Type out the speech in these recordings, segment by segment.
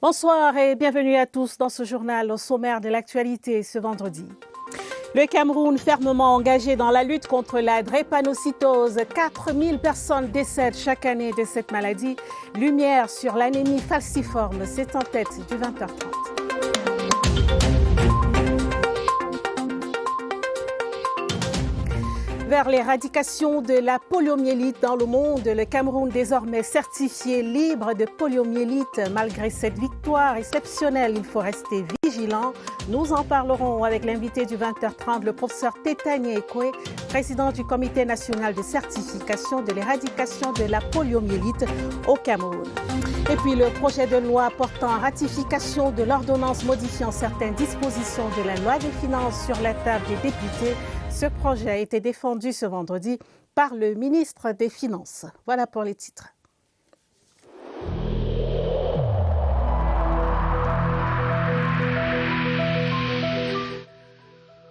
Bonsoir et bienvenue à tous dans ce journal au sommaire de l'actualité ce vendredi. Le Cameroun fermement engagé dans la lutte contre la drépanocytose. 4000 personnes décèdent chaque année de cette maladie. Lumière sur l'anémie falciforme, c'est en tête du 20h30. Vers l'éradication de la poliomyélite dans le monde, le Cameroun désormais certifié libre de poliomyélite. Malgré cette victoire exceptionnelle, il faut rester vigilant. Nous en parlerons avec l'invité du 20h30, le professeur Tétanié Ekwe, président du Comité national de certification de l'éradication de la poliomyélite au Cameroun. Et puis le projet de loi portant ratification de l'ordonnance modifiant certaines dispositions de la loi des finances sur la table des députés. Ce projet a été défendu ce vendredi par le ministre des Finances. Voilà pour les titres.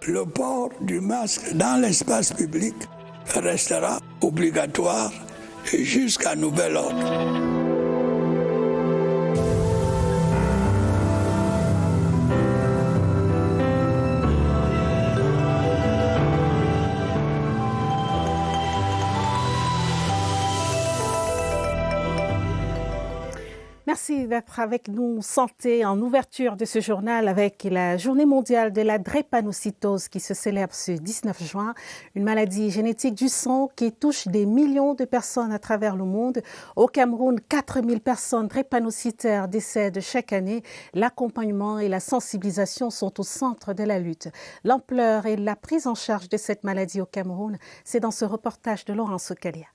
Le port du masque dans l'espace public restera obligatoire jusqu'à nouvel ordre. Merci d'être avec nous. Santé en ouverture de ce journal avec la Journée mondiale de la drépanocytose qui se célèbre ce 19 juin. Une maladie génétique du sang qui touche des millions de personnes à travers le monde. Au Cameroun, 4000 personnes drépanocytaires décèdent chaque année. L'accompagnement et la sensibilisation sont au centre de la lutte. L'ampleur et la prise en charge de cette maladie au Cameroun, c'est dans ce reportage de Laurence Okalia.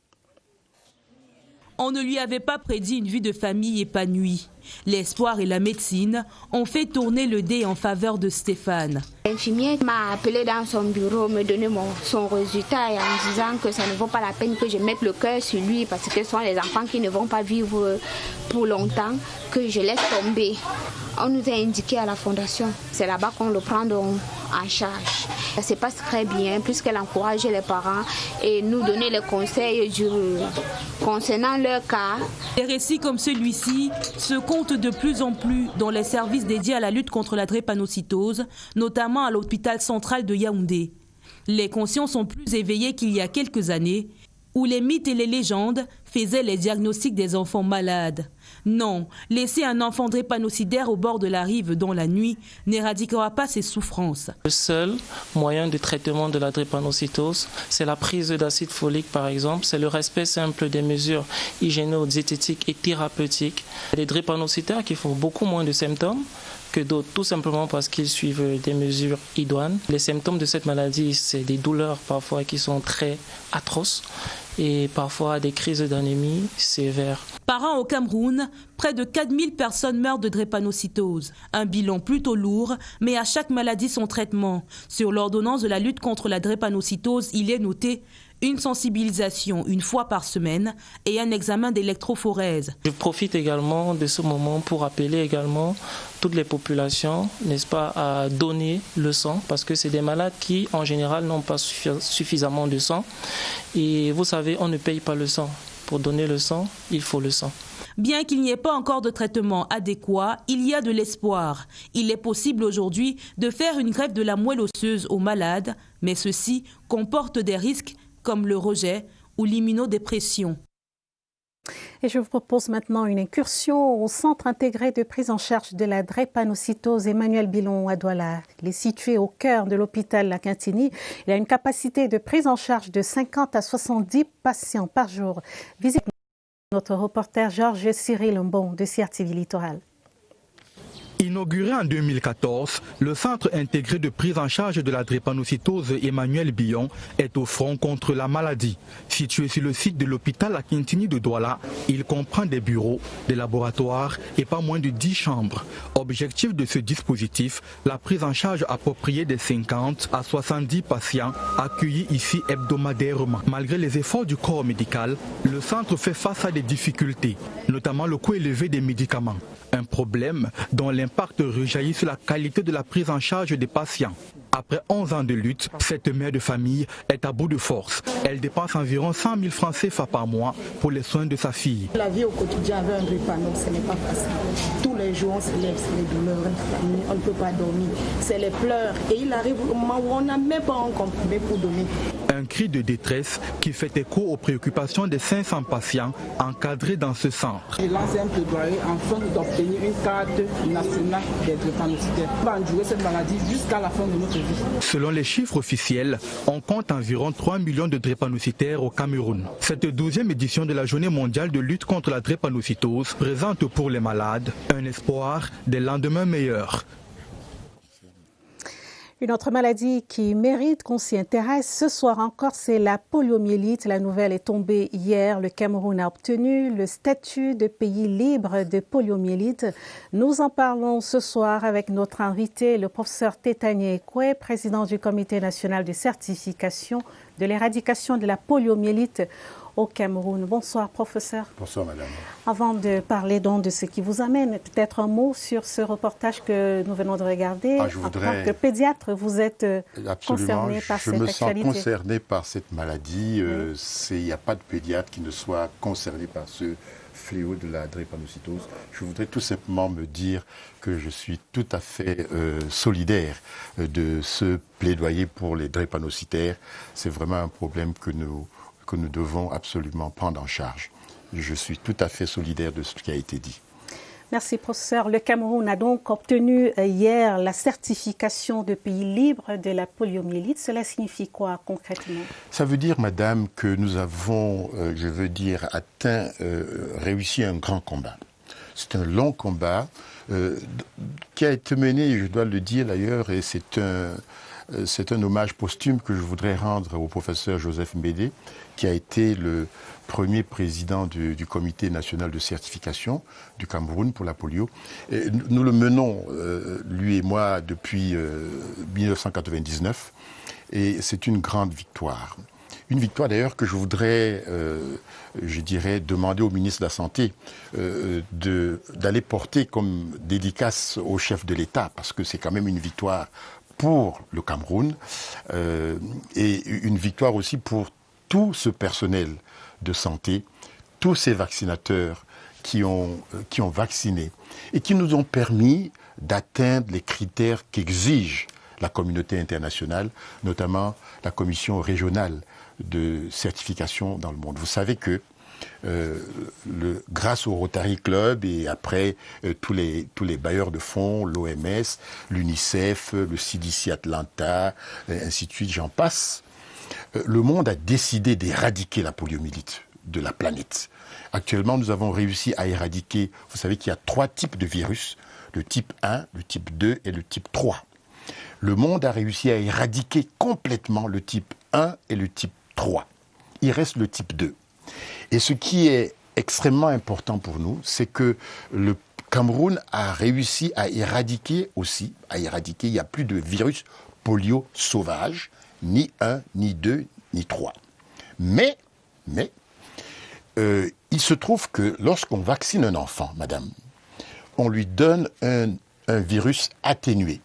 On ne lui avait pas prédit une vie de famille épanouie. L'espoir et la médecine ont fait tourner le dé en faveur de Stéphane. L'infirmière m'a appelé dans son bureau, me donner son résultat et en disant que ça ne vaut pas la peine que je mette le cœur sur lui parce que ce sont les enfants qui ne vont pas vivre pour longtemps, que je laisse tomber. On nous a indiqué à la fondation, c'est là-bas qu'on le prend en charge. Ça se passe très bien puisqu'elle encourage les parents et nous donner les conseils concernant leur cas. Des récits comme celui-ci se comptent de plus en plus dans les services dédiés à la lutte contre la drépanocytose, notamment à l'hôpital central de Yaoundé. Les consciences sont plus éveillées qu'il y a quelques années, où les mythes et les légendes faisaient les diagnostics des enfants malades. Non, laisser un enfant drépanocytaire au bord de la rive dans la nuit n'éradiquera pas ses souffrances. Le seul moyen de traitement de la drépanocytose, c'est la prise d'acide folique par exemple, c'est le respect simple des mesures hygiéno-diététiques et thérapeutiques. Les drépanocytaires qui font beaucoup moins de symptômes que d'autres, tout simplement parce qu'ils suivent des mesures idoines. Les symptômes de cette maladie, c'est des douleurs parfois qui sont très atroces et parfois des crises d'anémie sévères. Par an au Cameroun, près de 4000 personnes meurent de drépanocytose. Un bilan plutôt lourd, mais à chaque maladie son traitement. Sur l'ordonnance de la lutte contre la drépanocytose, il est noté une sensibilisation une fois par semaine et un examen d'électrophorèse. Je profite également de ce moment pour appeler également toutes les populations, n'est-ce pas, à donner le sang parce que c'est des malades qui, en général, n'ont pas suffisamment de sang. Et vous savez, on ne paye pas le sang. Pour donner le sang, il faut le sang. Bien qu'il n'y ait pas encore de traitement adéquat, il y a de l'espoir. Il est possible aujourd'hui de faire une greffe de la moelle osseuse aux malades, mais ceci comporte des risques comme le rejet ou l'immunodépression. Et je vous propose maintenant une incursion au Centre intégré de prise en charge de la drépanocytose Emmanuel Bilon à Douala. Il est situé au cœur de l'hôpital La Quintini. Il a une capacité de prise en charge de 50 à 70 patients par jour. Visite notre reporter Georges Cyril Mbon de CRTV Littoral. Inauguré en 2014, le centre intégré de prise en charge de la drépanocytose Emmanuel Bilon est au front contre la maladie. Situé sur le site de l'hôpital La Quintini de Douala, il comprend des bureaux, des laboratoires et pas moins de 10 chambres. Objectif de ce dispositif, la prise en charge appropriée des 50 à 70 patients accueillis ici hebdomadairement. Malgré les efforts du corps médical, le centre fait face à des difficultés, notamment le coût élevé des médicaments. Un problème dont l'impact rejaillit sur la qualité de la prise en charge des patients. Après 11 ans de lutte, cette mère de famille est à bout de force. Elle dépense environ 100 000 francs CFA par mois pour les soins de sa fille. La vie au quotidien avec un drépano, ce n'est pas facile. Tous les jours, on se lève, c'est les douleurs, on ne peut pas dormir, c'est les pleurs. Et il arrive au moment où on n'a même pas un comprimé pour donner. Un cri de détresse qui fait écho aux préoccupations des 500 patients encadrés dans ce centre. Je lance un plaidoyer afin d'obtenir une carte nationale des drépanocytaires. On va endurer cette maladie jusqu'à la fin de notre vie. Selon les chiffres officiels, on compte environ 3 millions de drépanocytaires au Cameroun. Cette 12e édition de la Journée mondiale de lutte contre la drépanocytose présente pour les malades un espoir des lendemains meilleurs. Une autre maladie qui mérite qu'on s'y intéresse ce soir encore, c'est la poliomyélite. La nouvelle est tombée hier. Le Cameroun a obtenu le statut de pays libre de poliomyélite. Nous en parlons ce soir avec notre invité, le professeur Tétanié Ekoué, président du Comité national de certification de l'éradication de la poliomyélite au Cameroun. Bonsoir, professeur. Bonsoir, madame. Avant de parler donc de ce qui vous amène, peut-être un mot sur ce reportage que nous venons de regarder. En tant que pédiatre, vous êtes concerné par cette actualité. Je me sens concerné par cette maladie. Il n'y a pas de pédiatre qui ne soit concerné par ce fléau de la drépanocytose. Je voudrais tout simplement me dire que je suis tout à fait solidaire de ce plaidoyer pour les drépanocytaires. C'est vraiment un problème que nous devons absolument prendre en charge. Je suis tout à fait solidaire de ce qui a été dit. Merci, professeur. Le Cameroun a donc obtenu hier la certification de pays libre de la poliomyélite. Cela signifie quoi concrètement? Ça veut dire, madame, que nous avons, réussi un grand combat. C'est un long combat qui a été mené, je dois le dire d'ailleurs, et c'est un hommage posthume que je voudrais rendre au professeur Joseph Mbédé, qui a été le premier président du Comité national de certification du Cameroun pour la polio. Et nous le menons, lui et moi, depuis 1999, et c'est une grande victoire. Une victoire d'ailleurs que je voudrais, demander au ministre de la Santé d'aller porter comme dédicace au chef de l'État, parce que c'est quand même une victoire pour le Cameroun et une victoire aussi pour tout ce personnel de santé, tous ces vaccinateurs qui ont vacciné et qui nous ont permis d'atteindre les critères qu'exige la communauté internationale, notamment la commission régionale de certification dans le monde. Vous savez que grâce au Rotary Club et après tous les bailleurs de fonds, l'OMS, l'UNICEF, le CDC Atlanta, ainsi de suite, j'en passe, le monde a décidé d'éradiquer la poliomyélite de la planète. Actuellement, nous avons réussi à éradiquer, vous savez qu'il y a 3 types de virus, le type 1, le type 2 et le type 3. Le monde a réussi à éradiquer complètement le type 1 et le type 3. Il reste le type 2. Et ce qui est extrêmement important pour nous, c'est que le Cameroun a réussi à éradiquer, il n'y a plus de virus polio sauvage, ni 1, ni 2, ni 3. Mais il se trouve que lorsqu'on vaccine un enfant, madame, on lui donne un virus atténué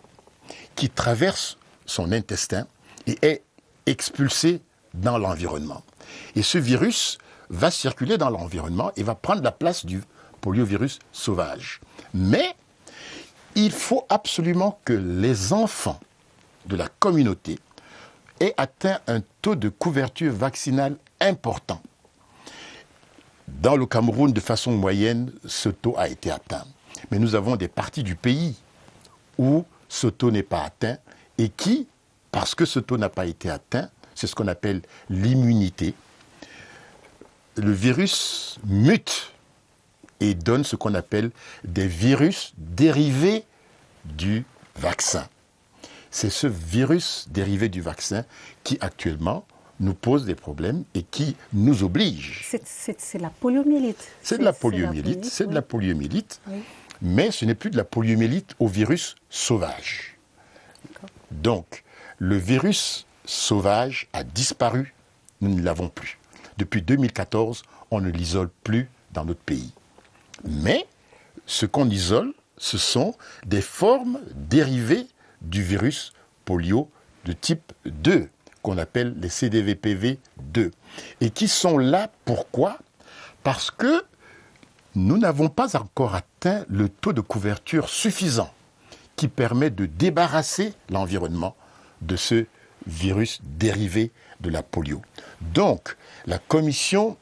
qui traverse son intestin et est expulsé dans l'environnement. Et ce virus va circuler dans l'environnement et va prendre la place du poliovirus sauvage. Mais il faut absolument que les enfants de la communauté aient atteint un taux de couverture vaccinale important. Dans le Cameroun, de façon moyenne, ce taux a été atteint. Mais nous avons des parties du pays où ce taux n'est pas atteint et qui, parce que ce taux n'a pas été atteint, c'est ce qu'on appelle l'immunité, le virus mute et donne ce qu'on appelle des virus dérivés du vaccin. C'est ce virus dérivé du vaccin qui actuellement nous pose des problèmes et qui nous oblige. C'est la poliomyélite. C'est de la poliomyélite, oui. Mais ce n'est plus de la poliomyélite au virus sauvage. Donc, le virus sauvage a disparu, nous ne l'avons plus. Depuis 2014, on ne l'isole plus dans notre pays. Mais ce qu'on isole, ce sont des formes dérivées du virus polio de type 2, qu'on appelle les CDVPV2, et qui sont là, pourquoi? Parce que nous n'avons pas encore atteint le taux de couverture suffisant qui permet de débarrasser l'environnement de ce virus dérivé de la polio. Donc, la Commission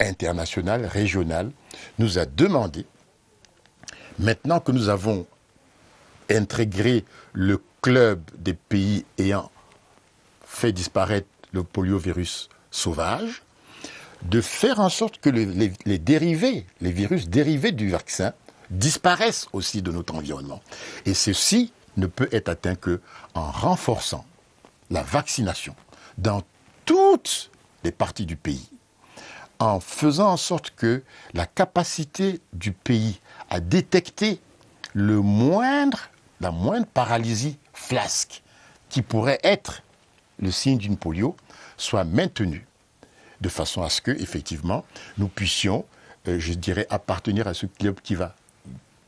internationale, régionale, nous a demandé, maintenant que nous avons intégré le club des pays ayant fait disparaître le poliovirus sauvage, de faire en sorte que les dérivés, les virus dérivés du vaccin, disparaissent aussi de notre environnement. Et ceci ne peut être atteint qu'en renforçant la vaccination dans toutes les parties du pays, en faisant en sorte que la capacité du pays à détecter la moindre paralysie flasque qui pourrait être le signe d'une polio soit maintenue, de façon à ce que, effectivement, nous puissions, je dirais, appartenir à ce club qui va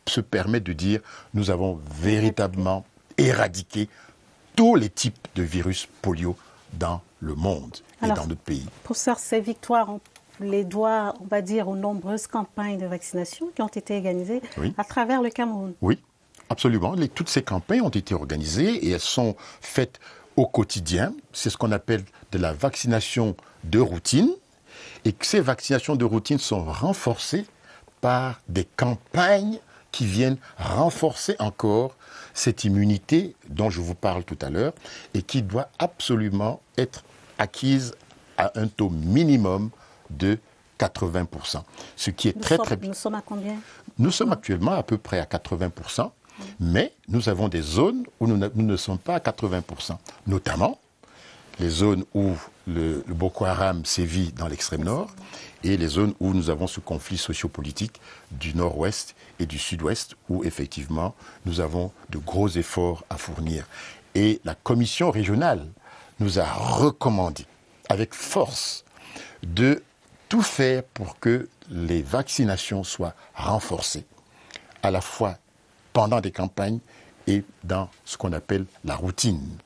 se permettre de dire nous avons véritablement éradiqué tous les types de virus polio dans le monde et dans notre pays. Professeur, ces victoires, on les doit, on va dire, aux nombreuses campagnes de vaccination qui ont été organisées à travers le Cameroun. Oui, absolument. Toutes ces campagnes ont été organisées et elles sont faites au quotidien. C'est ce qu'on appelle de la vaccination de routine. Et que ces vaccinations de routine sont renforcées par des campagnes qui viennent renforcer encore cette immunité dont je vous parle tout à l'heure et qui doit absolument être acquise à un taux minimum de 80%. Ce qui est Nous sommes à combien? Nous sommes actuellement à peu près à 80%, mais nous avons des zones où nous ne sommes pas à 80%, notamment les zones où le Boko Haram sévit dans l'extrême nord et les zones où nous avons ce conflit sociopolitique du nord-ouest et du sud-ouest où effectivement nous avons de gros efforts à fournir. Et la commission régionale nous a recommandé avec force de tout faire pour que les vaccinations soient renforcées, à la fois pendant des campagnes et dans ce qu'on appelle la routine.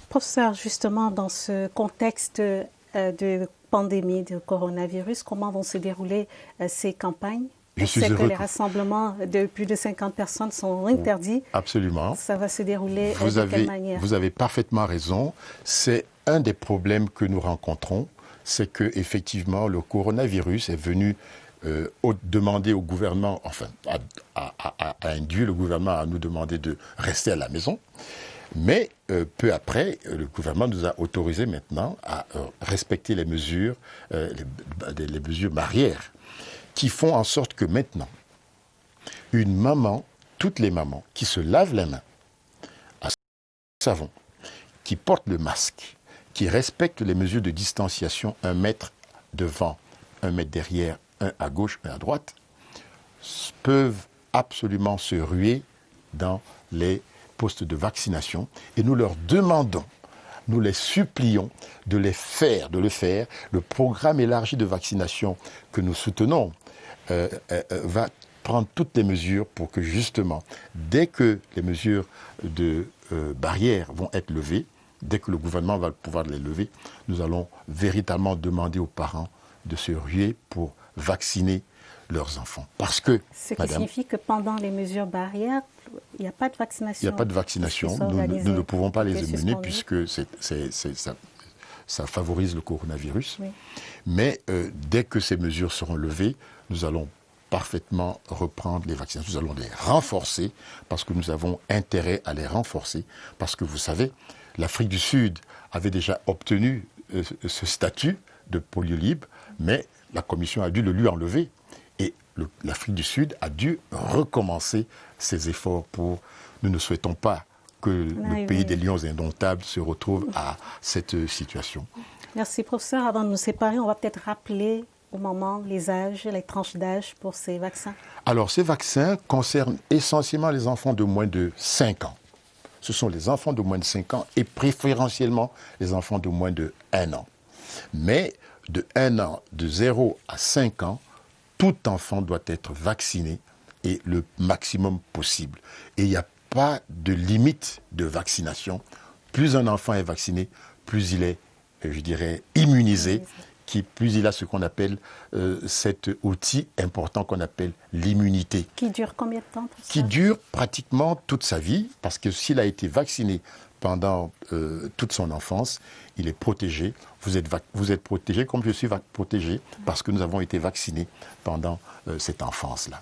Professeur, justement, dans ce contexte de pandémie de coronavirus, comment vont se dérouler ces campagnes? Je sais que les rassemblements de plus de 50 personnes sont interdits. Absolument. Ça va se dérouler de quelle manière? Vous avez parfaitement raison. C'est un des problèmes que nous rencontrons, c'est que effectivement le coronavirus est venu demander au gouvernement, enfin, a induit le gouvernement à nous demander de rester à la maison. Mais peu après, le gouvernement nous a autorisé maintenant à respecter les mesures barrières qui font en sorte que maintenant, une maman, toutes les mamans qui se lavent les mains à savon, qui portent le masque, qui respectent les mesures de distanciation, 1 mètre devant, 1 mètre derrière, 1 à gauche, 1 à droite, peuvent absolument se ruer dans les postes de vaccination et nous leur demandons, nous les supplions de le faire. Le programme élargi de vaccination que nous soutenons va prendre toutes les mesures pour que justement, dès que les mesures de barrière vont être levées, dès que le gouvernement va pouvoir les lever, nous allons véritablement demander aux parents de se ruer pour vacciner leurs enfants. Parce que, ce qui signifie que pendant les mesures barrières, il n'y a pas de vaccination. Il n'y a pas de vaccination. Nous ne pouvons pas les mener puisque ça favorise le coronavirus. Oui. Mais dès que ces mesures seront levées, nous allons parfaitement reprendre les vaccinations. Nous allons les renforcer parce que nous avons intérêt à les renforcer. Parce que vous savez, l'Afrique du Sud avait déjà obtenu ce statut de polio libre, mais la Commission a dû le lui enlever. Et l'Afrique du Sud a dû recommencer ses efforts pour... Nous ne souhaitons pas que le pays des lions indomptables se retrouve à cette situation. Merci, professeur. Avant de nous séparer, on va peut-être rappeler au moment les âges, les tranches d'âge pour ces vaccins. Alors, ces vaccins concernent essentiellement les enfants de moins de 5 ans. Ce sont les enfants de moins de 5 ans et préférentiellement les enfants de moins de 1 an. Mais de 1 an, de 0 à 5 ans, tout enfant doit être vacciné et le maximum possible. Et il n'y a pas de limite de vaccination plus un enfant est vacciné, plus il est, je dirais, immunisé, plus il a ce qu'on appelle cet outil important qu'on appelle l'immunité. Qui dure combien de temps? Qui dure pratiquement toute sa vie, parce que s'il a été vacciné pendant toute son enfance, il est protégé. Vous êtes protégé comme je suis protégé, parce que nous avons été vaccinés pendant cette enfance-là.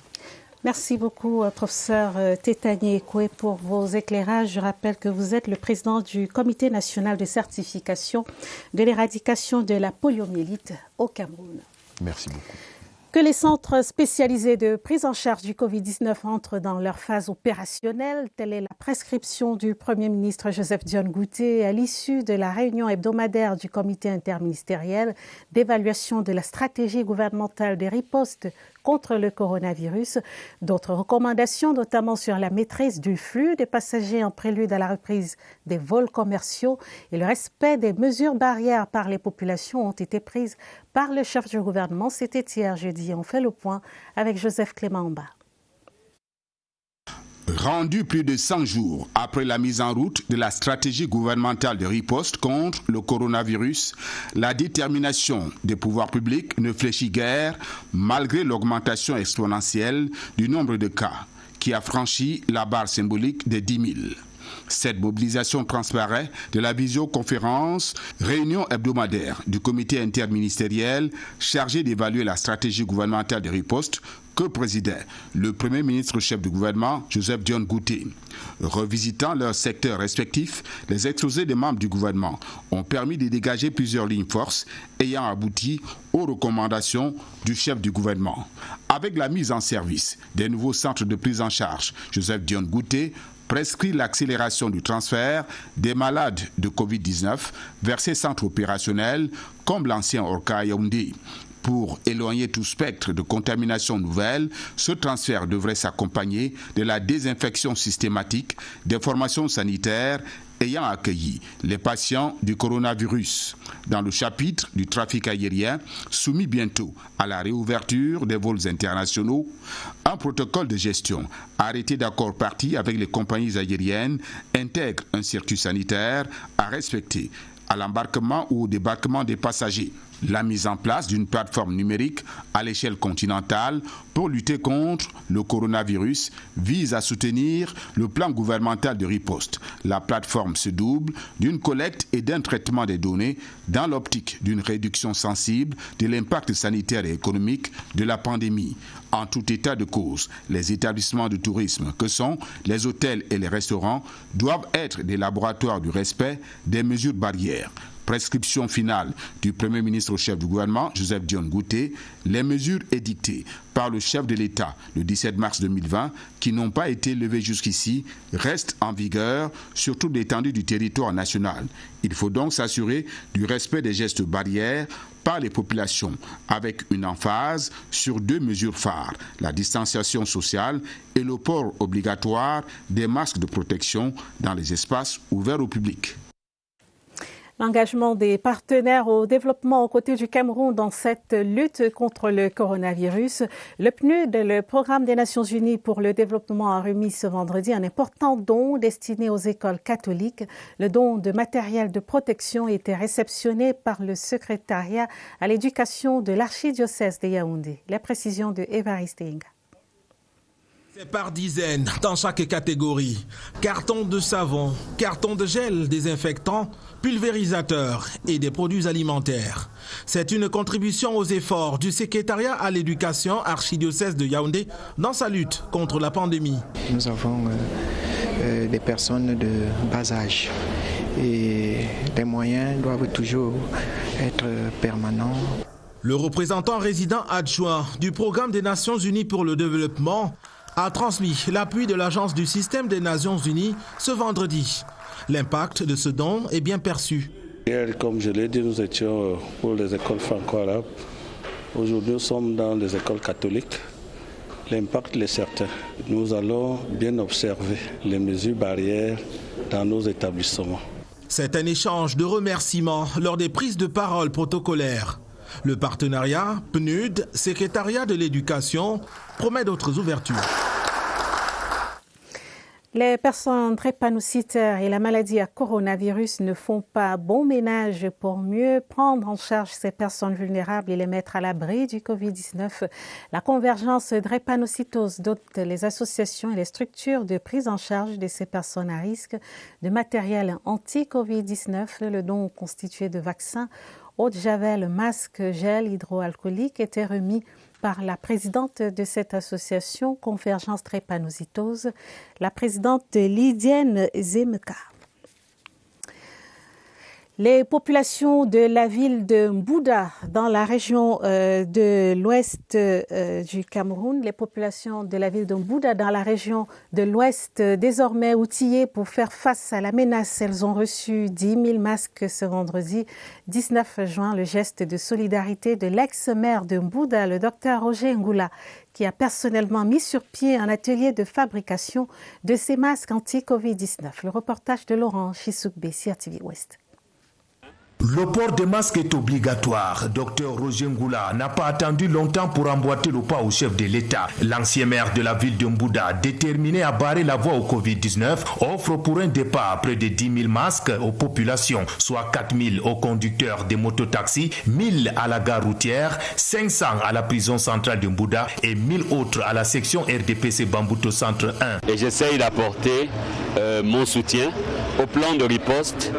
Merci beaucoup, professeur Tétani Ekoué, pour vos éclairages. Je rappelle que vous êtes le président du Comité national de certification de l'éradication de la poliomyélite au Cameroun. Merci beaucoup. Que les centres spécialisés de prise en charge du Covid-19 entrent dans leur phase opérationnelle, telle est la prescription du Premier ministre Joseph Dione Ngouté à l'issue de la réunion hebdomadaire du comité interministériel d'évaluation de la stratégie gouvernementale de riposte contre le coronavirus. D'autres recommandations, notamment sur la maîtrise du flux des passagers en prélude à la reprise des vols commerciaux et le respect des mesures barrières par les populations, ont été prises par le chef du gouvernement. C'était hier jeudi. On fait le point avec Joseph Clément Mba. Rendu plus de 100 jours après la mise en route de la stratégie gouvernementale de riposte contre le coronavirus, la détermination des pouvoirs publics ne fléchit guère malgré l'augmentation exponentielle du nombre de cas qui a franchi la barre symbolique des 10 000. Cette mobilisation transparaît de la visioconférence, réunion hebdomadaire du comité interministériel chargé d'évaluer la stratégie gouvernementale de riposte que présidait le Premier ministre chef du gouvernement, Joseph Dione Ngouté. Revisitant leurs secteurs respectifs, les exposés des membres du gouvernement ont permis de dégager plusieurs lignes forces ayant abouti aux recommandations du chef du gouvernement. Avec la mise en service des nouveaux centres de prise en charge, Joseph Dione Ngouté prescrit l'accélération du transfert des malades de Covid-19 vers ces centres opérationnels comme l'ancien Orca Yaoundé. Pour éloigner tout spectre de contamination nouvelle, ce transfert devrait s'accompagner de la désinfection systématique des formations sanitaires ayant accueilli les patients du coronavirus. Dans le chapitre du trafic aérien, soumis bientôt à la réouverture des vols internationaux, un protocole de gestion arrêté d'accord parti avec les compagnies aériennes intègre un circuit sanitaire à respecter à l'embarquement ou au débarquement des passagers. La mise en place d'une plateforme numérique à l'échelle continentale pour lutter contre le coronavirus vise à soutenir le plan gouvernemental de riposte. La plateforme se double d'une collecte et d'un traitement des données dans l'optique d'une réduction sensible de l'impact sanitaire et économique de la pandémie. En tout état de cause, les établissements de tourisme que sont les hôtels et les restaurants doivent être des laboratoires du respect des mesures barrières. Prescription finale du Premier ministre au chef du gouvernement, Joseph Dione Ngouté, les mesures édictées par le chef de l'État le 17 mars 2020, qui n'ont pas été levées jusqu'ici, restent en vigueur sur toute l'étendue du territoire national. Il faut donc s'assurer du respect des gestes barrières par les populations, avec une emphase sur 2 mesures phares, la distanciation sociale et le port obligatoire des masques de protection dans les espaces ouverts au public. L'engagement des partenaires au développement aux côtés du Cameroun dans cette lutte contre le coronavirus. Le PNUD, le Programme des Nations Unies pour le développement, a remis ce vendredi un important don destiné aux écoles catholiques. Le don de matériel de protection était réceptionné par le secrétariat à l'éducation de l'archidiocèse de Yaoundé. Les précisions de Évariste Inga. C'est par dizaines dans chaque catégorie. Cartons de savon, cartons de gel désinfectant, pulvérisateurs et des produits alimentaires. C'est une contribution aux efforts du secrétariat à l'éducation archidiocèse de Yaoundé dans sa lutte contre la pandémie. Nous avons des personnes de bas âge et les moyens doivent toujours être permanents. Le représentant résident adjoint du Programme des Nations Unies pour le développement a transmis l'appui de l'Agence du système des Nations Unies ce vendredi. L'impact de ce don est bien perçu. Hier, comme je l'ai dit, nous étions pour les écoles franco-arabes. Aujourd'hui, nous sommes dans les écoles catholiques. L'impact est certain. Nous allons bien observer les mesures barrières dans nos établissements. C'est un échange de remerciements lors des prises de parole protocolaires. Le partenariat PNUD, secrétariat de l'éducation, promet d'autres ouvertures. Les personnes drépanocytaires et la maladie à coronavirus ne font pas bon ménage pour mieux prendre en charge ces personnes vulnérables et les mettre à l'abri du Covid-19. La convergence drépanocytose dote les associations et les structures de prise en charge de ces personnes à risque de matériel anti-Covid-19. Le don constitué de vaccins, eau de javel, masques, gel hydroalcoolique était remis par la présidente de cette association, Convergence Drépanocytose, la présidente Lydienne Zemeka. Les populations de la ville de Mbouda, dans la région de l'ouest du Cameroun, les populations de la ville de Mbouda, dans la région de l'ouest, désormais outillées pour faire face à la menace. Elles ont reçu 10 000 masques ce vendredi 19 juin, le geste de solidarité de l'ex-maire de Mbouda, le docteur Roger Ngoula, qui a personnellement mis sur pied un atelier de fabrication de ces masques anti-Covid-19. Le reportage de Laurent Chissoukbe, CRTV Ouest. Le port des masques est obligatoire. Dr Roger Ngoula n'a pas attendu longtemps pour emboîter le pas au chef de l'État. L'ancien maire de la ville de Mbouda, déterminé à barrer la voie au Covid-19, offre pour un départ près de 10 000 masques aux populations, soit 4 000 aux conducteurs des mototaxis, 1 000 à la gare routière, 500 à la prison centrale de Mbouda et 1 000 autres à la section RDPC Bambouto Centre 1. Et j'essaye d'apporter mon soutien au plan de riposte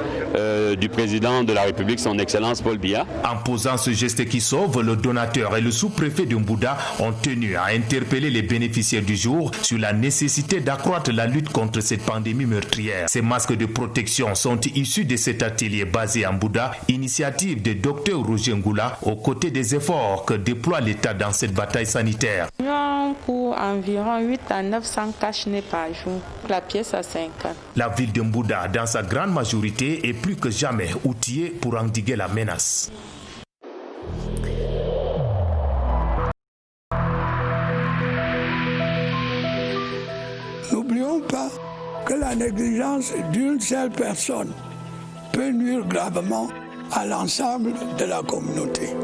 du président de la République, son Excellence Paul Biya. En posant ce geste qui sauve, le donateur et le sous-préfet de Mbouda ont tenu à interpeller les bénéficiaires du jour sur la nécessité d'accroître la lutte contre cette pandémie meurtrière. Ces masques de protection sont issus de cet atelier basé à Mbouda, initiative de Dr Roger Ngoula, aux côtés des efforts que déploie l'État dans cette bataille sanitaire. Pour environ 8 à 900 cache-nez par jour, la pièce à 50. La ville de Mbouda, dans sa grande majorité, est plus que jamais outillée pour endiguer la menace. N'oublions pas que la négligence d'une seule personne peut nuire gravement à l'ensemble de la communauté.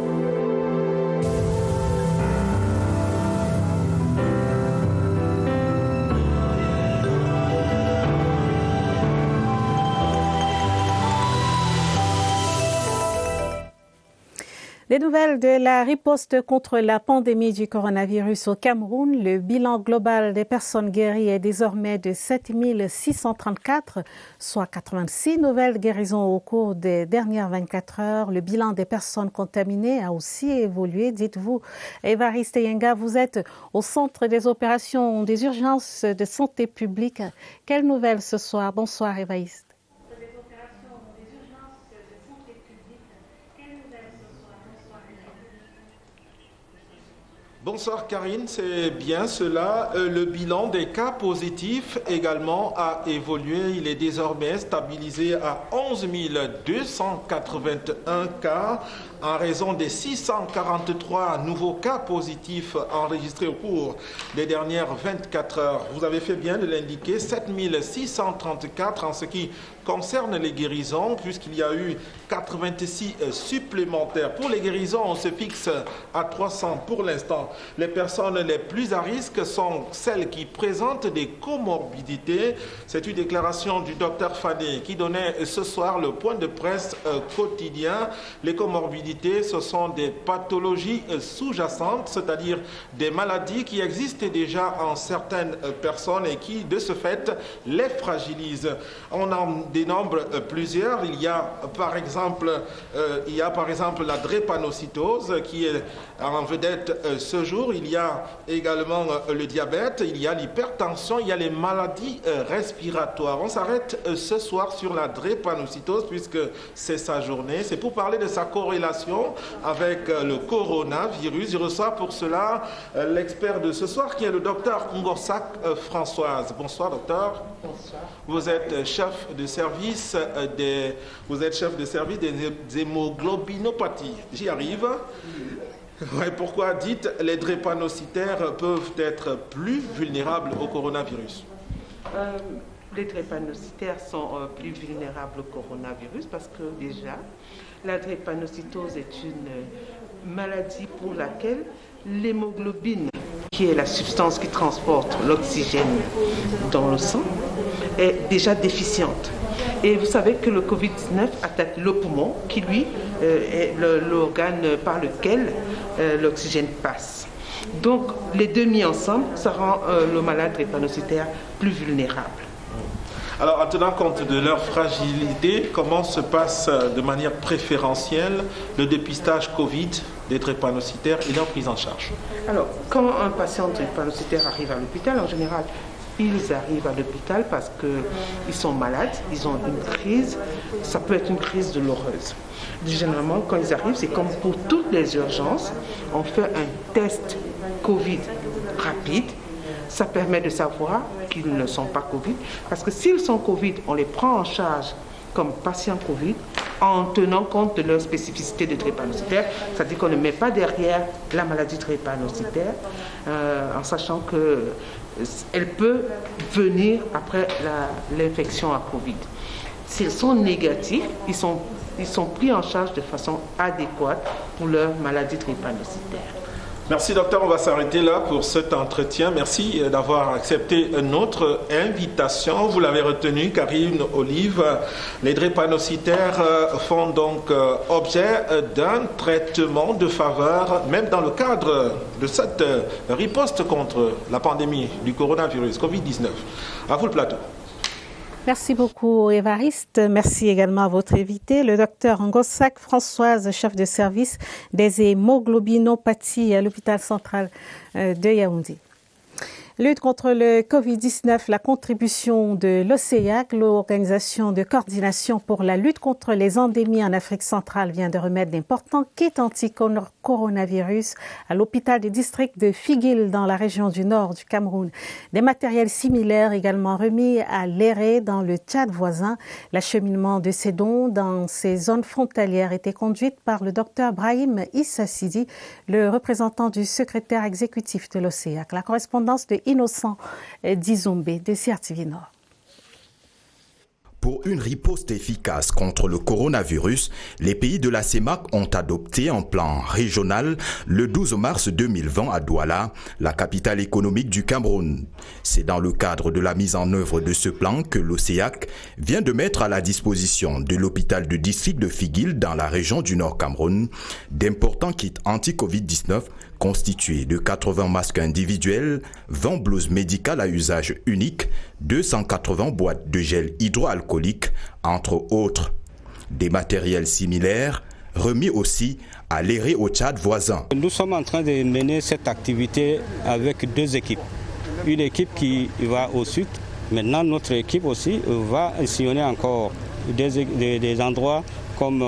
Des nouvelles de la riposte contre la pandémie du coronavirus au Cameroun. Le bilan global des personnes guéries est désormais de 7 634, soit 86 nouvelles guérisons au cours des dernières 24 heures. Le bilan des personnes contaminées a aussi évolué. Dites-vous, Évariste Yenga, vous êtes au centre des opérations des urgences de santé publique. Quelles nouvelles ce soir? Bonsoir, Évariste. Bonsoir Karine, c'est bien cela. Le bilan des cas positifs également a évolué. Il est désormais stabilisé à 11 281 cas en raison des 643 nouveaux cas positifs enregistrés au cours des dernières 24 heures. Vous avez fait bien de l'indiquer, 7 634 en ce qui concerne les guérisons, puisqu'il y a eu 86 supplémentaires. Pour les guérisons, on se fixe à 300 pour l'instant. Les personnes les plus à risque sont celles qui présentent des comorbidités. C'est une déclaration du docteur Fadé qui donnait ce soir le point de presse quotidien. Les comorbidités, ce sont des pathologies sous-jacentes, c'est-à-dire des maladies qui existent déjà en certaines personnes et qui, de ce fait, les fragilisent. On en dénombre plusieurs. Il y a par exemple la drépanocytose qui est en vedette ce jour. Il y a également le diabète, il y a l'hypertension, il y a les maladies respiratoires. On s'arrête ce soir sur la drépanocytose puisque c'est sa journée. C'est pour parler de sa corrélation avec le coronavirus. Je reçois pour cela l'expert de ce soir qui est le docteur Ngorsak Françoise. Bonsoir docteur. Bonsoir. Vous êtes chef de service des hémoglobinopathies. J'y arrive. Ouais, pourquoi dites les drépanocytaires peuvent être plus vulnérables au coronavirus? Les drépanocytaires sont plus vulnérables au coronavirus parce que déjà, la drépanocytose est une maladie pour laquelle l'hémoglobine, qui est la substance qui transporte l'oxygène dans le sang, est déjà déficiente. Et vous savez que le Covid-19 attaque le poumon, qui lui est l'organe par lequel l'oxygène passe. Donc les deux mis ensemble, ça rend le malade drépanocytaire plus vulnérable. Alors, en tenant compte de leur fragilité, comment se passe de manière préférentielle le dépistage Covid des drépanocytaires et leur prise en charge? Alors, quand un patient drépanocytaire arrive à l'hôpital, en général, ils arrivent à l'hôpital parce qu'ils sont malades, ils ont une crise, ça peut être une crise douloureuse. Généralement, quand ils arrivent, c'est comme pour toutes les urgences, on fait un test Covid rapide. Ça permet de savoir qu'ils ne sont pas Covid, parce que s'ils sont Covid, on les prend en charge comme patients Covid en tenant compte de leur spécificité de drépanocytaire, c'est-à-dire qu'on ne met pas derrière la maladie drépanocytaire, en sachant qu'elle peut venir après l'infection à Covid. S'ils sont négatifs, ils sont pris en charge de façon adéquate pour leur maladie drépanocytaire. Merci docteur, on va s'arrêter là pour cet entretien. Merci d'avoir accepté notre invitation. Vous l'avez retenu, Karine Olive. Les drépanocytaires font donc objet d'un traitement de faveur, même dans le cadre de cette riposte contre la pandémie du coronavirus Covid-19. À vous le plateau. Merci beaucoup, Évariste. Merci également à votre invité, le docteur Ngossak Françoise, chef de service des hémoglobinopathies à l'hôpital central de Yaoundé. Lutte contre le Covid-19, la contribution de l'OCEAC, l'Organisation de coordination pour la lutte contre les endémies en Afrique centrale, vient de remettre d'importants kits anti-coronavirus à l'hôpital du district de Figuil dans la région du nord du Cameroun. Des matériels similaires également remis à Léré dans le Tchad voisin. L'acheminement de ces dons dans ces zones frontalières était conduite par le docteur Brahim Issa Sidi, le représentant du secrétaire exécutif de l'OCEAC. La correspondance de Innocent Dizombe de CRTV Nord. Pour une riposte efficace contre le coronavirus, les pays de la CEMAC ont adopté un plan régional le 12 mars 2020 à Douala, la capitale économique du Cameroun. C'est dans le cadre de la mise en œuvre de ce plan que l'OCEAC vient de mettre à la disposition de l'hôpital de district de Figuil dans la région du Nord Cameroun d'importants kits anti-Covid-19 constitués de 80 masques individuels, 20 blouses médicales à usage unique, 280 boîtes de gel hydroalcoolique, entre autres. Des matériels similaires remis aussi à Léré au Tchad voisin. Nous sommes en train de mener cette activité avec deux équipes. Une équipe qui va au sud. Maintenant, notre équipe aussi va sillonner encore des endroits comme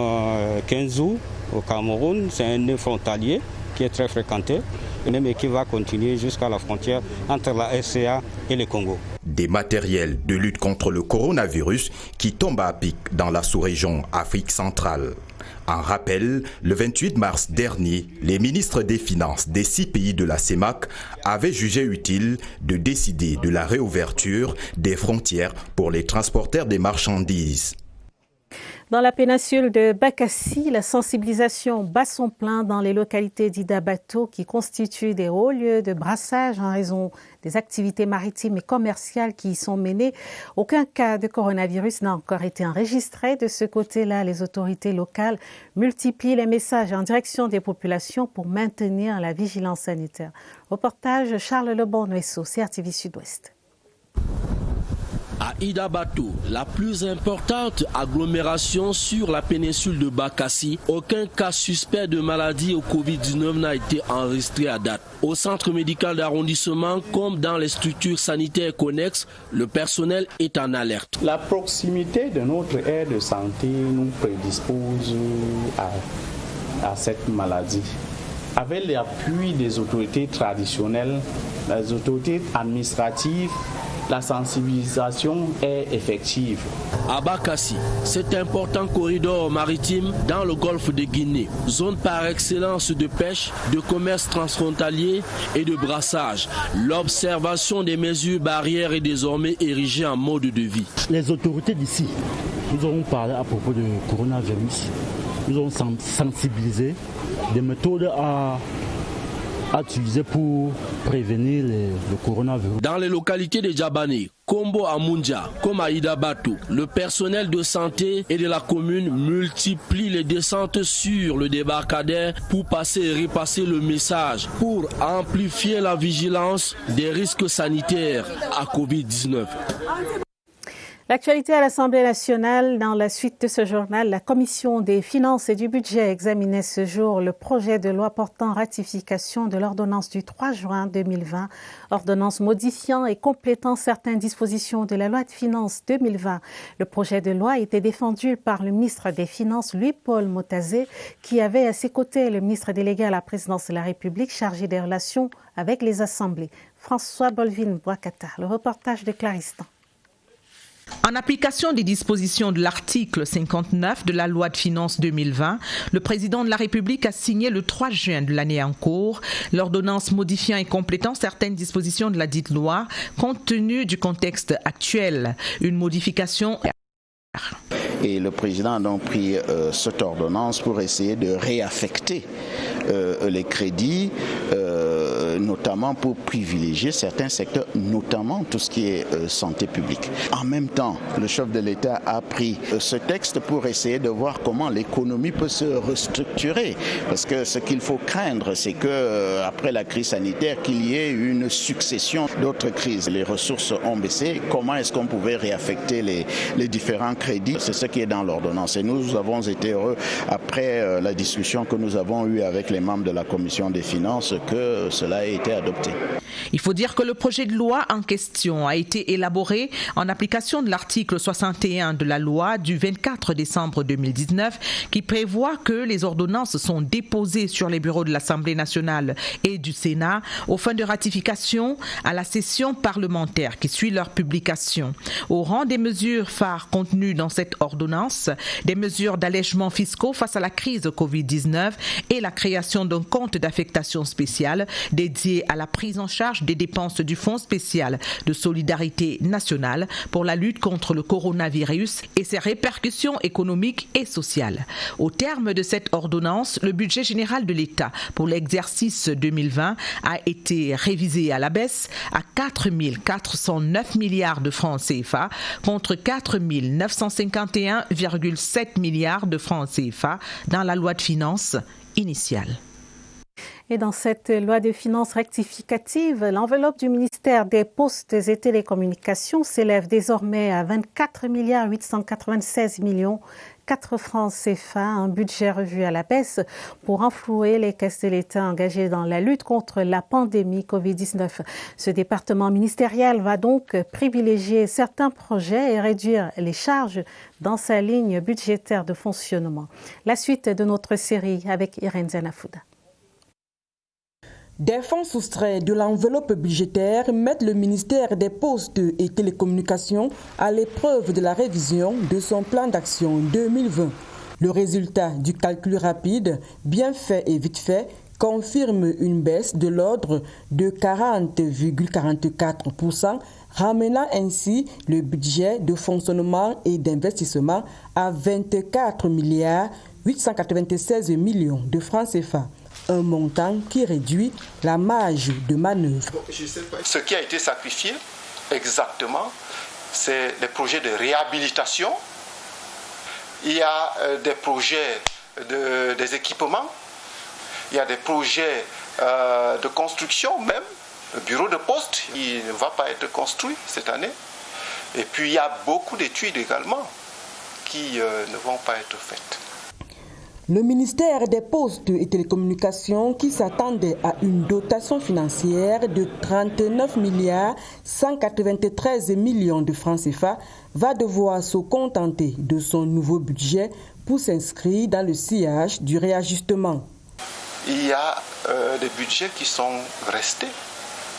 Kenzou au Cameroun. C'est un nœud frontalier qui est très fréquenté. Et même qui va continuer jusqu'à la frontière entre la RCA et le Congo. Des matériels de lutte contre le coronavirus qui tombent à pic dans la sous-région Afrique centrale. En rappel, le 28 mars dernier, les ministres des Finances des 6 pays de la CEMAC avaient jugé utile de décider de la réouverture des frontières pour les transporteurs des marchandises. Dans la péninsule de Bakassi, la sensibilisation bat son plein dans les localités d'Idabato qui constituent des hauts lieux de brassage en raison des activités maritimes et commerciales qui y sont menées. Aucun cas de coronavirus n'a encore été enregistré. De ce côté-là, les autorités locales multiplient les messages en direction des populations pour maintenir la vigilance sanitaire. Reportage Charles Lebon-Nuesso, CRTV Sud-Ouest. À Idabato, la plus importante agglomération sur la péninsule de Bakassi, aucun cas suspect de maladie au Covid-19 n'a été enregistré à date. Au centre médical d'arrondissement, comme dans les structures sanitaires connexes, le personnel est en alerte. La proximité de notre aire de santé nous prédispose à cette maladie. Avec l'appui des autorités traditionnelles, des autorités administratives, la sensibilisation est effective. À Bakassi, cet important corridor maritime dans le golfe de Guinée, zone par excellence de pêche, de commerce transfrontalier et de brassage, l'observation des mesures barrières est désormais érigée en mode de vie. Les autorités d'ici, nous avons parlé à propos du coronavirus, nous avons sensibilisé des méthodes à utiliser pour prévenir le coronavirus. Dans les localités de Djabani, Kombo Amundia, comme à Idabatu, le personnel de santé et de la commune multiplie les descentes sur le débarcadère pour passer et repasser le message pour amplifier la vigilance des risques sanitaires à Covid-19. L'actualité à l'Assemblée nationale. Dans la suite de ce journal, la Commission des finances et du budget examinait ce jour le projet de loi portant ratification de l'ordonnance du 3 juin 2020, ordonnance modifiant et complétant certaines dispositions de la loi de finances 2020. Le projet de loi était défendu par le ministre des Finances, Louis-Paul Motazé, qui avait à ses côtés le ministre délégué à la présidence de la République chargé des relations avec les assemblées. François Bolvin-Boakata, le reportage de Claristan. En application des dispositions de l'article 59 de la loi de finances 2020, le président de la République a signé le 3 juin de l'année en cours l'ordonnance modifiant et complétant certaines dispositions de la dite loi compte tenu du contexte actuel. Une modification. Et le président a donc pris cette ordonnance pour essayer de réaffecter les crédits, notamment pour privilégier certains secteurs, notamment tout ce qui est santé publique. En même temps, le chef de l'État a pris ce texte pour essayer de voir comment l'économie peut se restructurer. Parce que ce qu'il faut craindre, c'est que après la crise sanitaire, qu'il y ait une succession d'autres crises. Les ressources ont baissé. Comment est-ce qu'on pouvait réaffecter les différents crédits? C'est ce qui est dans l'ordonnance. Et nous avons été heureux, après la discussion que nous avons eue avec les membres de la Commission des finances, que cela ait été adopté. Il faut dire que le projet de loi en question a été élaboré en application de l'article 61 de la loi du 24 décembre 2019 qui prévoit que les ordonnances sont déposées sur les bureaux de l'Assemblée nationale et du Sénat aux fins de ratification à la session parlementaire qui suit leur publication. Au rang des mesures phares contenues dans cette ordonnance, des mesures d'allègement fiscaux face à la crise de Covid-19 et la création d'un compte d'affectation spéciale dédié à la prise en charge des dépenses du Fonds spécial de solidarité nationale pour la lutte contre le coronavirus et ses répercussions économiques et sociales. Au terme de cette ordonnance, le budget général de l'État pour l'exercice 2020 a été révisé à la baisse à 4 409 milliards de francs CFA contre 4 951,7 milliards de francs CFA dans la loi de finances initiale. Et dans cette loi de finances rectificative, l'enveloppe du ministère des Postes et Télécommunications s'élève désormais à 24 896 4 francs CFA, un budget revu à la baisse pour renflouer les caisses de l'État engagées dans la lutte contre la pandémie Covid-19. Ce département ministériel va donc privilégier certains projets et réduire les charges dans sa ligne budgétaire de fonctionnement. La suite de notre série avec Irène Zanafouda. Des fonds soustraits de l'enveloppe budgétaire mettent le ministère des Postes et Télécommunications à l'épreuve de la révision de son plan d'action 2020. Le résultat du calcul rapide, bien fait et vite fait, confirme une baisse de l'ordre de 40,44%, ramenant ainsi le budget de fonctionnement et d'investissement à 24 896 millions de francs CFA. Un montant qui réduit la marge de manœuvre. Ce qui a été sacrifié, exactement, c'est les projets de réhabilitation. Il y a des projets des équipements, il y a des projets de construction même. Le bureau de poste, il ne va pas être construit cette année. Et puis il y a beaucoup d'études également qui ne vont pas être faites. Le ministère des Postes et Télécommunications, qui s'attendait à une dotation financière de 39 193 millions de francs CFA, va devoir se contenter de son nouveau budget pour s'inscrire dans le sillage du réajustement. Il y a des budgets qui sont restés,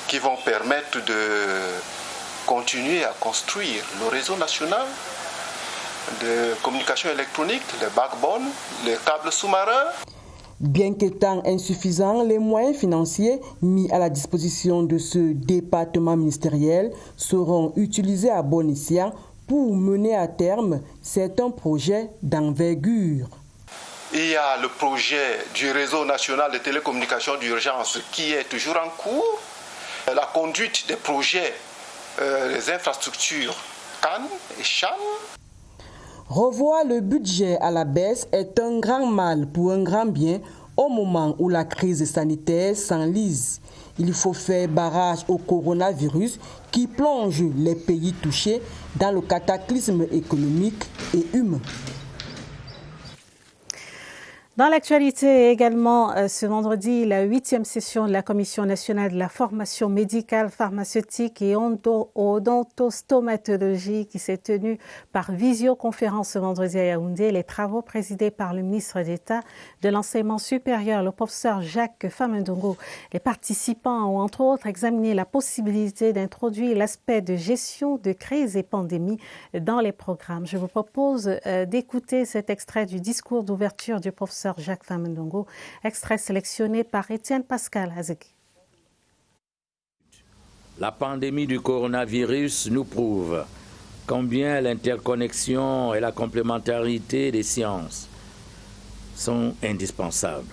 qui vont permettre de continuer à construire le réseau national de communication électronique, les backbones, les câbles sous-marins. Bien qu'étant insuffisants, les moyens financiers mis à la disposition de ce département ministériel seront utilisés à bon escient pour mener à terme certains projets d'envergure. Il y a le projet du réseau national de télécommunications d'urgence qui est toujours en cours. la conduite des projets, les infrastructures Cannes et Cham. Revoir le budget à la baisse est un grand mal pour un grand bien au moment où la crise sanitaire s'enlise. Il faut faire barrage au coronavirus qui plonge les pays touchés dans le cataclysme économique et humain. Dans l'actualité également, ce vendredi, la 8e session de la Commission nationale de la formation médicale, pharmaceutique et odontostomatologie qui s'est tenue par visioconférence ce vendredi à Yaoundé. Les travaux présidés par le ministre d'État de l'enseignement supérieur, le professeur Jacques Famindongo. Les participants ont entre autres examiné la possibilité d'introduire l'aspect de gestion de crise et pandémie dans les programmes. Je vous propose d'écouter cet extrait du discours d'ouverture du professeur Jacques Famindongo, extrait sélectionné par Étienne Pascal Azeki. La pandémie du coronavirus nous prouve combien l'interconnexion et la complémentarité des sciences sont indispensables.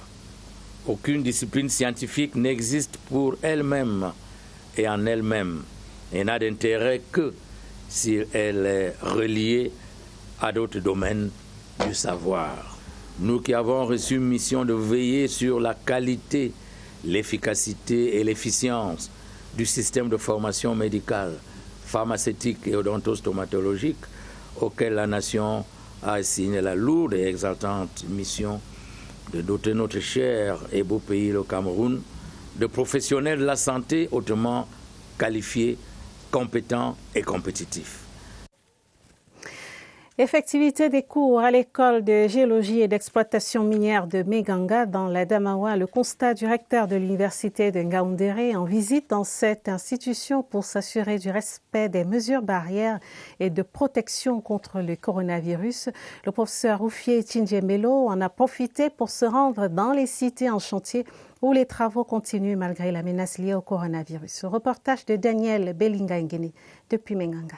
Aucune discipline scientifique n'existe pour elle-même et en elle-même et n'a d'intérêt que si elle est reliée à d'autres domaines du savoir. Nous qui avons reçu une mission de veiller sur la qualité, l'efficacité et l'efficience du système de formation médicale, pharmaceutique et odontostomatologique auquel la nation a assigné la lourde et exaltante mission de doter notre cher et beau pays, le Cameroun, de professionnels de la santé hautement qualifiés, compétents et compétitifs. Effectivité des cours à l'école de géologie et d'exploitation minière de Meganga dans la Damawa, le constat du recteur de l'université de Ngaoundéré en visite dans cette institution pour s'assurer du respect des mesures barrières et de protection contre le coronavirus. Le professeur Oufié Tindjemelo en a profité pour se rendre dans les cités en chantier où les travaux continuent malgré la menace liée au coronavirus. Reportage de Daniel Bellinga-Ngene depuis Meganga.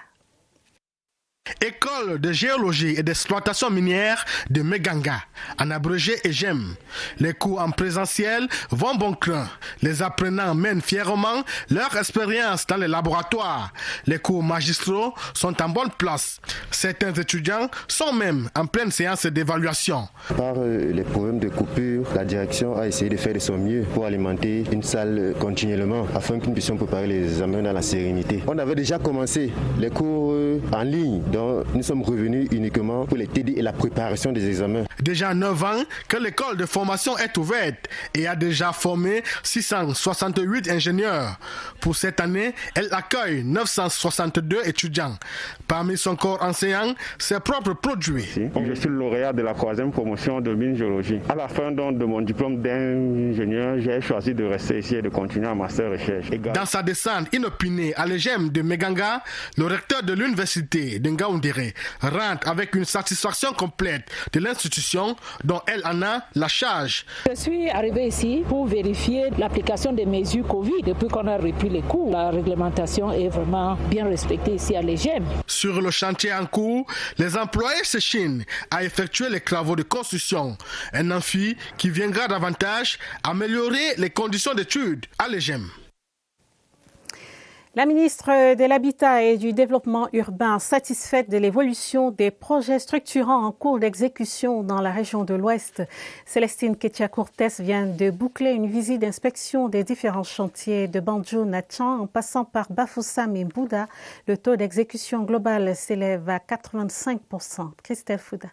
École de géologie et d'exploitation minière de Meganga, en abrégé EGEM. Les cours en présentiel vont bon train. Les apprenants mènent fièrement leur expérience dans les laboratoires. Les cours magistraux sont en bonne place. Certains étudiants sont même en pleine séance d'évaluation. Par les problèmes de coupure, la direction a essayé de faire de son mieux pour alimenter une salle continuellement afin que nous puissions préparer les examens dans la sérénité. On avait déjà commencé les cours en ligne. Donc, nous sommes revenus uniquement pour les TD et la préparation des examens. Déjà 9 ans que l'école de formation est ouverte et a déjà formé 668 ingénieurs. Pour cette année, elle accueille 962 étudiants. Parmi son corps enseignant, ses propres produits. Je suis lauréat de la 3e promotion de mine géologie. À la fin donc, de mon diplôme d'ingénieur, j'ai choisi de rester ici et de continuer un master recherche. Dans sa descente inopinée à l'EGEM de Meganga, le recteur de l'université de Ngaoundéré rentre avec une satisfaction complète de l'institution dont elle en a la charge. Je suis arrivé ici pour vérifier l'application des mesures Covid. Depuis qu'on a repris les cours, la réglementation est vraiment bien respectée ici à l'EGEM. Sur le chantier en cours, les employés s'échinent à effectuer les travaux de construction. Un amphi qui viendra davantage améliorer les conditions d'études à l'EGEM. La ministre de l'Habitat et du Développement urbain, satisfaite de l'évolution des projets structurants en cours d'exécution dans la région de l'Ouest, Célestine Ketia-Cortès vient de boucler une visite d'inspection des différents chantiers de Banjoun à Tchan en passant par Bafoussam et Mbouda. Le taux d'exécution global s'élève à 85%. Christelle Fouda.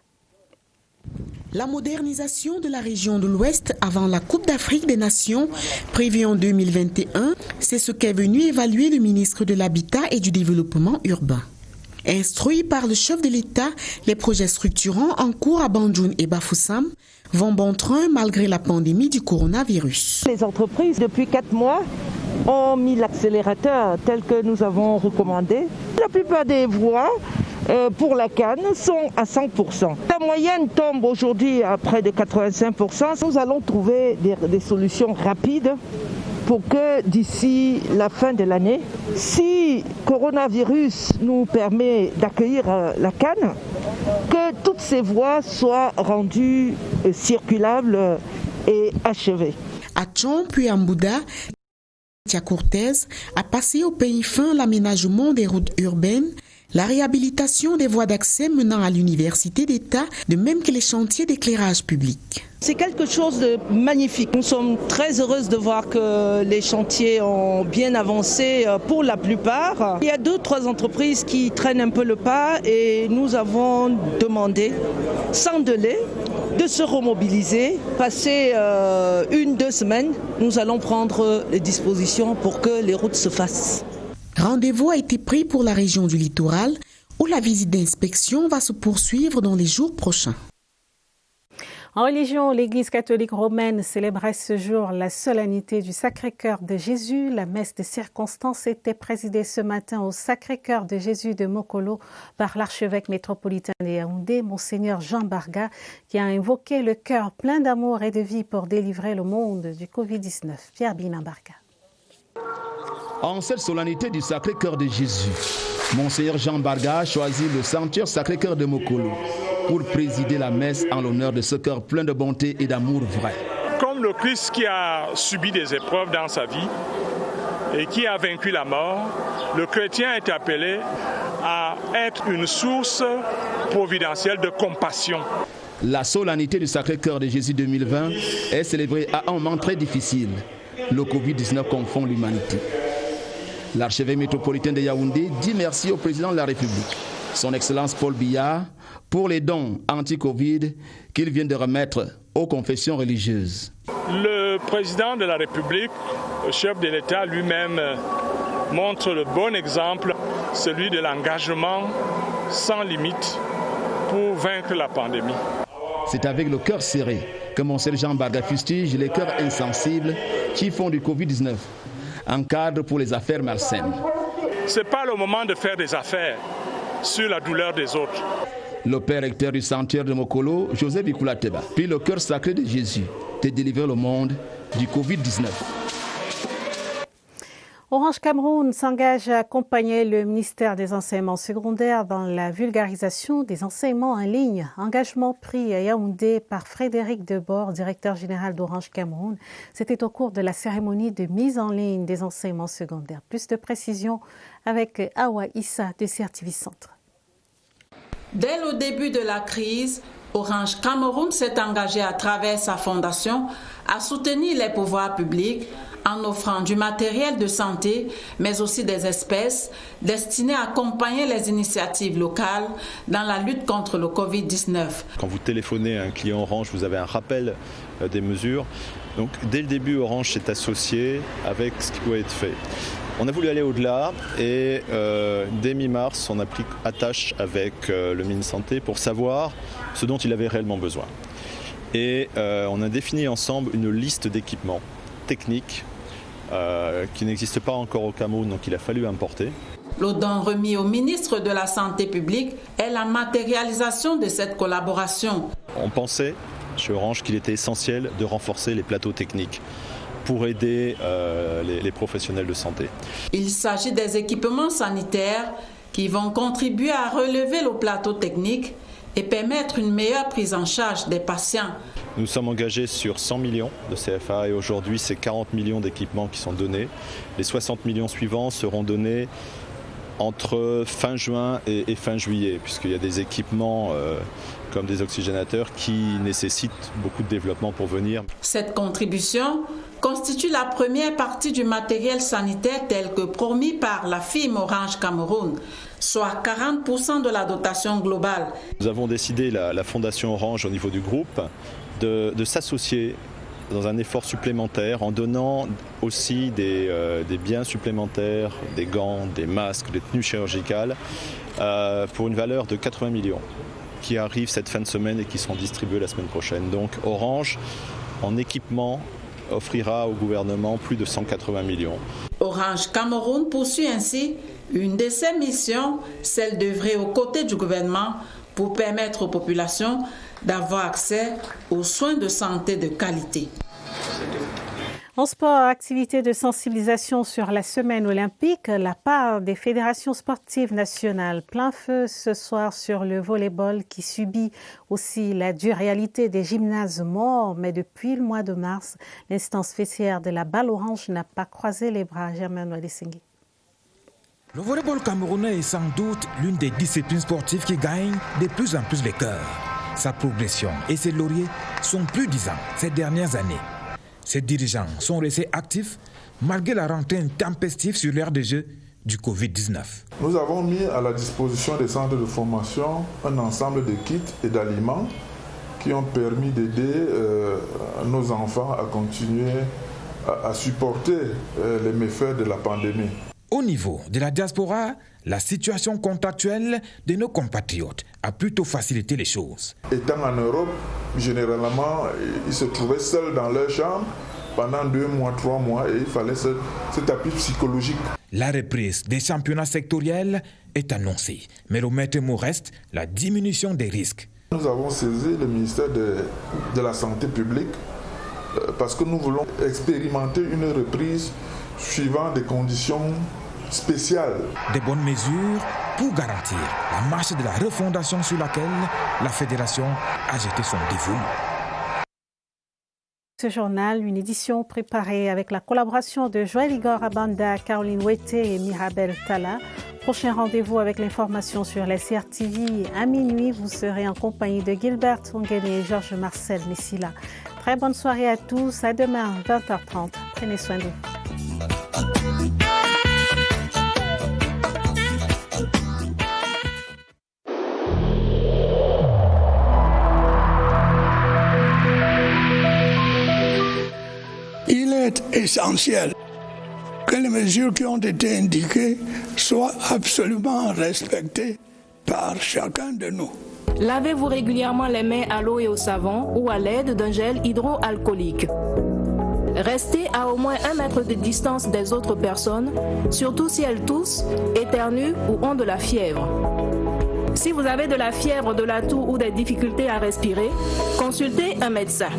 La modernisation de la région de l'Ouest avant la Coupe d'Afrique des Nations, prévue en 2021, c'est ce qu'est venu évaluer le ministre de l'Habitat et du Développement urbain. Instruits par le chef de l'État, les projets structurants en cours à Banjoun et Bafoussam vont bon train malgré la pandémie du coronavirus. Les entreprises, depuis 4 mois, ont mis l'accélérateur tel que nous avons recommandé. La plupart des voies pour la canne sont à 100%. La moyenne tombe aujourd'hui à près de 85%. Nous allons trouver des solutions rapides pour que d'ici la fin de l'année, si le coronavirus nous permet d'accueillir la canne, que toutes ces voies soient rendues circulables et achevées. À Tchon puis à Mbouda, Tia Cortez a passé au pays fin l'aménagement des routes urbaines, la réhabilitation des voies d'accès menant à l'université d'État, de même que les chantiers d'éclairage public. C'est quelque chose de magnifique. Nous sommes très heureuses de voir que les chantiers ont bien avancé pour la plupart. Il y a 2-3 entreprises qui traînent un peu le pas et nous avons demandé, sans délai, de se remobiliser. Passé 1-2 semaines, nous allons prendre les dispositions pour que les routes se fassent. Rendez-vous a été pris pour la région du littoral où la visite d'inspection va se poursuivre dans les jours prochains. En religion, l'Église catholique romaine célébrait ce jour la solennité du Sacré-Cœur de Jésus. La messe de circonstance était présidée ce matin au Sacré-Cœur de Jésus de Mokolo par l'archevêque métropolitain de Yaoundé, Monseigneur Jean Barga, qui a invoqué le cœur plein d'amour et de vie pour délivrer le monde du Covid-19. Pierre Bina Barga. En cette solennité du Sacré-Cœur de Jésus, Monseigneur Jean Barga a choisi le sanctuaire Sacré-Cœur de Mokolo pour présider la messe en l'honneur de ce cœur plein de bonté et d'amour vrai. Comme le Christ qui a subi des épreuves dans sa vie et qui a vaincu la mort, le chrétien est appelé à être une source providentielle de compassion. La solennité du Sacré-Cœur de Jésus 2020 est célébrée à un moment très difficile. Le Covid-19 confond l'humanité. L'archevêque métropolitain de Yaoundé dit merci au président de la République, son Excellence Paul Biya, pour les dons anti-Covid qu'il vient de remettre aux confessions religieuses. Le président de la République, le chef de l'État lui-même, montre le bon exemple, celui de l'engagement sans limite pour vaincre la pandémie. C'est avec le cœur serré que Monseigneur Jean Barga fustige les cœurs insensibles qui font du Covid-19 un cadre pour les affaires malsaines. Ce n'est pas le moment de faire des affaires sur la douleur des autres. Le père recteur du sanctuaire de Mokolo, Joseph Bikulateba, prie le cœur sacré de Jésus de délivrer le monde du Covid-19. Orange Cameroun s'engage à accompagner le ministère des Enseignements secondaires dans la vulgarisation des enseignements en ligne. Engagement pris à Yaoundé par Frédéric Debord, directeur général d'Orange Cameroun. C'était au cours de la cérémonie de mise en ligne des enseignements secondaires. Plus de précisions avec Awa Issa de CRTV Centre. Dès le début de la crise, Orange Cameroun s'est engagé à travers sa fondation à soutenir les pouvoirs publics en offrant du matériel de santé, mais aussi des espèces destinées à accompagner les initiatives locales dans la lutte contre le Covid-19. Quand vous téléphonez à un client Orange, vous avez un rappel des mesures. Donc dès le début, Orange s'est associé avec ce qui pouvait être fait. On a voulu aller au-delà et dès mi-mars, on a pris attache avec le ministre Santé pour savoir ce dont il avait réellement besoin. Et on a défini ensemble une liste d'équipements techniques qui n'existe pas encore au Cameroun, donc il a fallu importer. Le don remis au ministre de la Santé publique est la matérialisation de cette collaboration. On pensait chez Orange qu'il était essentiel de renforcer les plateaux techniques pour aider les professionnels de santé. Il s'agit des équipements sanitaires qui vont contribuer à relever le plateau technique et permettre une meilleure prise en charge des patients. Nous sommes engagés sur 100 millions de CFA et aujourd'hui c'est 40 millions d'équipements qui sont donnés. Les 60 millions suivants seront donnés entre fin juin et fin juillet, puisqu'il y a des équipements comme des oxygénateurs qui nécessitent beaucoup de développement pour venir. Cette contribution constitue la première partie du matériel sanitaire tel que promis par la firme Orange Cameroun, soit 40% de la dotation globale. Nous avons décidé, la Fondation Orange au niveau du groupe, de s'associer dans un effort supplémentaire en donnant aussi des biens supplémentaires, des gants, des masques, des tenues chirurgicales pour une valeur de 80 millions qui arrivent cette fin de semaine et qui seront distribués la semaine prochaine. Donc Orange, en équipement, offrira au gouvernement plus de 180 millions. Orange Cameroun poursuit ainsi une de ses missions, celle d'œuvrer aux côtés du gouvernement pour permettre aux populations d'avoir accès aux soins de santé de qualité. En sport, activité de sensibilisation sur la semaine olympique, la part des fédérations sportives nationales plein feu ce soir sur le volleyball qui subit aussi la dure réalité des gymnases morts. Mais depuis le mois de mars, l'instance fêtière de la balle orange n'a pas croisé les bras. Germain Wadisengui. Le volleyball camerounais est sans doute l'une des disciplines sportives qui gagne de plus en plus les cœurs. Sa progression et ses lauriers sont plus disants ces dernières années. Ses dirigeants sont restés actifs malgré la rentrée intempestive sur l'aire de jeu du Covid-19. Nous avons mis à la disposition des centres de formation un ensemble de kits et d'aliments qui ont permis d'aider nos enfants à continuer à supporter les méfaits de la pandémie. Au niveau de la diaspora, la situation contractuelle de nos compatriotes a plutôt facilité les choses. Étant en Europe, généralement, ils se trouvaient seuls dans leur chambre pendant 2 mois, 3 mois et il fallait cet appui psychologique. La reprise des championnats sectoriels est annoncée, mais le maître mot reste la diminution des risques. Nous avons saisi le ministère de la Santé publique parce que nous voulons expérimenter une reprise suivant des conditions spéciales. Des bonnes mesures pour garantir la marche de la refondation sur laquelle la fédération a jeté son dévouement. Ce journal, une édition préparée avec la collaboration de Joël Igor Abanda, Caroline Ouetté et Mirabel Tala. Prochain rendez-vous avec l'information sur la CRTV. À minuit, vous serez en compagnie de Gilbert Ongene et Georges Marcel Messila. Très bonne soirée à tous. À demain, 20h30. Prenez soin de vous. Il est essentiel que les mesures qui ont été indiquées soient absolument respectées par chacun de nous. Lavez-vous régulièrement les mains à l'eau et au savon ou à l'aide d'un gel hydroalcoolique. Restez à au moins 1 mètre de distance des autres personnes, surtout si elles toussent, éternuent ou ont de la fièvre. Si vous avez de la fièvre, de la toux ou des difficultés à respirer, consultez un médecin.